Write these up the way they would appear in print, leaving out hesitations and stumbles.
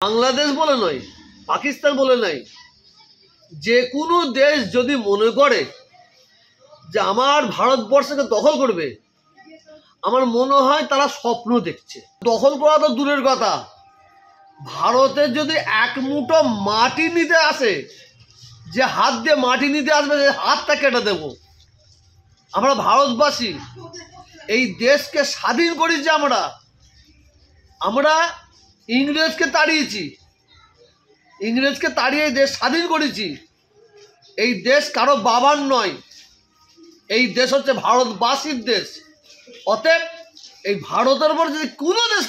বাংলাদেশ বলে নয়, পাকিস্তান বলে নয়, যে কোনো দেশ যদি মনে করে যে আমার ভারতবর্ষকে দখল করবে, আমার মনে হয় তারা স্বপ্ন দেখছে। দখল করা তো দূরের কথা, ভারতের যদি এক মুঠো মাটি নিতে আসে, যে হাত দিয়ে মাটি নিতে আসবে সে হাতটা কেটে দেব। আমরা ভারতবাসী এই দেশকে স্বাধীন করেছি, আমরা ইংরেজকে তাড়িয়েছি, ইংরেজকে তাড়িয়ে দেশ স্বাধীন করেছি। এই দেশ কারো বাবার নয়, এই দেশ হচ্ছে ভারতবাসীর দেশ। অতএব এই ভারতের উপর যদি কোনো দেশ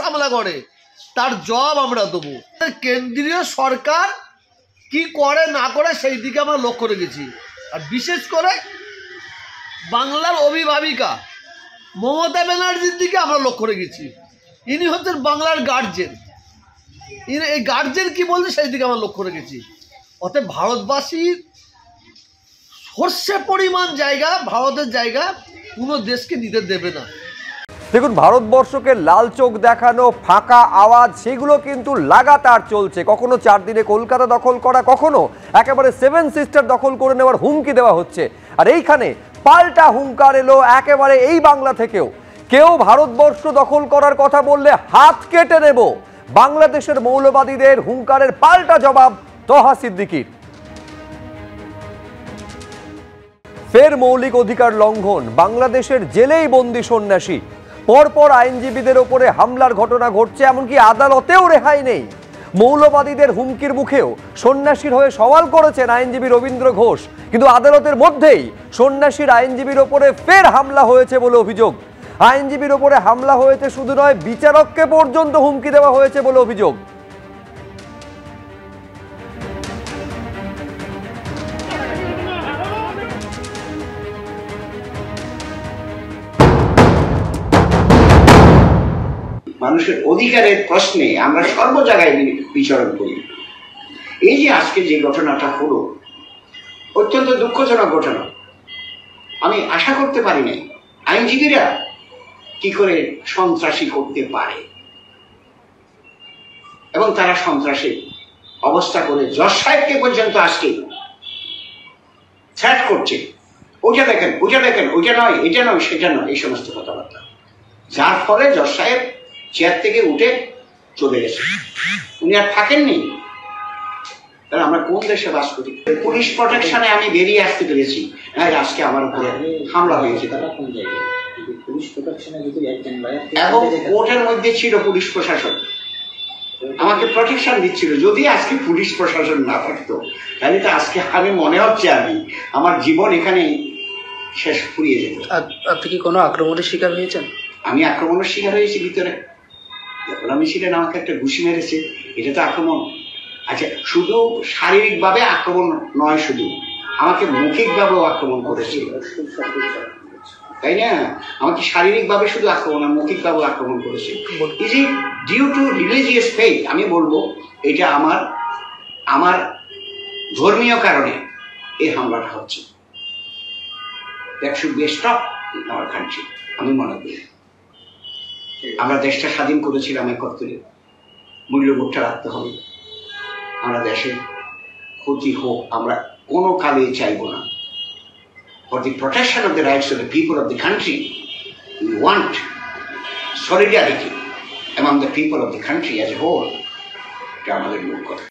হামলা করে তার জবাব আমরা দেবো। কেন্দ্রীয় সরকার কি করে না করে সেই দিকে আমরা লক্ষ্য রেখেছি। আর বিশেষ করে বাংলার অভিভাবিকা মমতা ব্যানার্জির দিকে আমরা লক্ষ্য রেখেছি। ইনি হচ্ছেন বাংলার গার্জেন, এই গার্জেন কি বলছে সেই দিকে আমরা লক্ষ্য রেখেছি। অতএব ভারতবাসীর সর্ষে পরিমাণ জায়গা, ভারতের জায়গা কোনো দেশকে নিতে দেবে না। দেখুন, ভারতবর্ষকে লাল চোখ দেখানো, ফাঁকা আওয়াজ, সেগুলো কিন্তু লাগাতার চলছে। কখনো 4 দিনে কলকাতা দখল করা, কখনো একেবারে 7 সিস্টার দখল করে নেওয়ার হুমকি দেওয়া হচ্ছে। আর এইখানে পাল্টা হুঙ্কার এলো একেবারে এই বাংলা থেকেও। কেউ ভারতবর্ষ দখল করার কথা বললে হাত কেটে নেব, বাংলাদেশের মৌলবাদীদের হুঙ্কারের পাল্টা জবাব তহা সিদ্দিকীর। ফের মৌলিক অধিকার লঙ্ঘন, বাংলাদেশের জেলেই বন্দী সন্ন্যাসী। পরপর আইনজীবীদের ওপরে হামলার ঘটনা ঘটছে, এমনকি আদালতেও রেহাই নেই। মৌলবাদীদের হুমকির মুখেও সন্ন্যাসীর হয়ে সওয়াল করেছেন আইনজীবী রবীন্দ্র ঘোষ, কিন্তু আদালতের মধ্যেই সন্ন্যাসীর আইনজীবীর ওপরে ফের হামলা হয়েছে বলে অভিযোগ। আইনজীবীর ওপরে হামলা হয়েছে শুধু নয়, বিচারককে পর্যন্ত হুমকি দেওয়া হয়েছে বলে অভিযোগ। মানুষের অধিকারের প্রশ্নে আমরা সর্ব জায়গায় বিচরণ করি। এই যে আজকে যে ঘটনাটা হলো, অত্যন্ত দুঃখজনক ঘটনা। আমি আশা করতে পারি নাই আইনজীবীরা কি করে সন্ত্রাসী করতে পারে, এবং তারা সন্ত্রাসী অবস্থা করে জজ সাহেবকে পর্যন্ত আজকে থ্রেট করছে, ওইটা দেখেন, ওইটা দেখেন, ওইটা নয়, এটা নয়, সেটা নয়, এই সমস্ত কথাবার্তা। যার ফলে জজ সাহেব চেয়ার থেকে উঠে চলে গেছে, উনি আর থাকেননি। তাহলে আমরা কোন দেশে বাস করি? পুলিশ প্রোটেকশনে আমি বেরিয়ে আসতে পেরেছি, আজকে আমার উপরে হামলা হয়েছে। এবং কোর্টের মধ্যে ছিল পুলিশ প্রশাসন, আমাকে প্রোটেকশন দিচ্ছিল। যদি আজকে পুলিশ প্রশাসন না থাকতো তাহলে তো আজকে আমি মনে হচ্ছে আমার জীবন এখানে শেষ ফুরিয়ে যেত। আপনি কি কোনো আক্রমণের শিকার হয়েছেন? আমি আক্রমণের শিকার হয়েছি ভিতরে। যখন আমি ছিলেন আমাকে একটা ঘুষি মেরেছে, এটা তো আক্রমণ। আচ্ছা, শুধু শারীরিকভাবে আক্রমণ নয়, শুধু আমাকে মৌখিকভাবেও আক্রমণ করেছে, তাই না? আমাকে শারীরিকভাবে শুধু আক্রমণ, মৌখিকভাবেও আক্রমণ করেছে। Is it due to religious faith? আমি বলবো এটা আমার ধর্মীয় কারণে এই হামলাটা হচ্ছে। That should be stop in our country. আমি মনে করি আমরা দেশটা স্বাধীন করেছিলাম একত্রে, মূল্যবোধটা রাখতে হবে। আমরা দেশের ক্ষতি হোক আমরা কোনো কালে চাইব না। For the protection of the rights of the people of the country, we want solidarity among the people of the country as a whole. এটা আমাদের মূল কথা।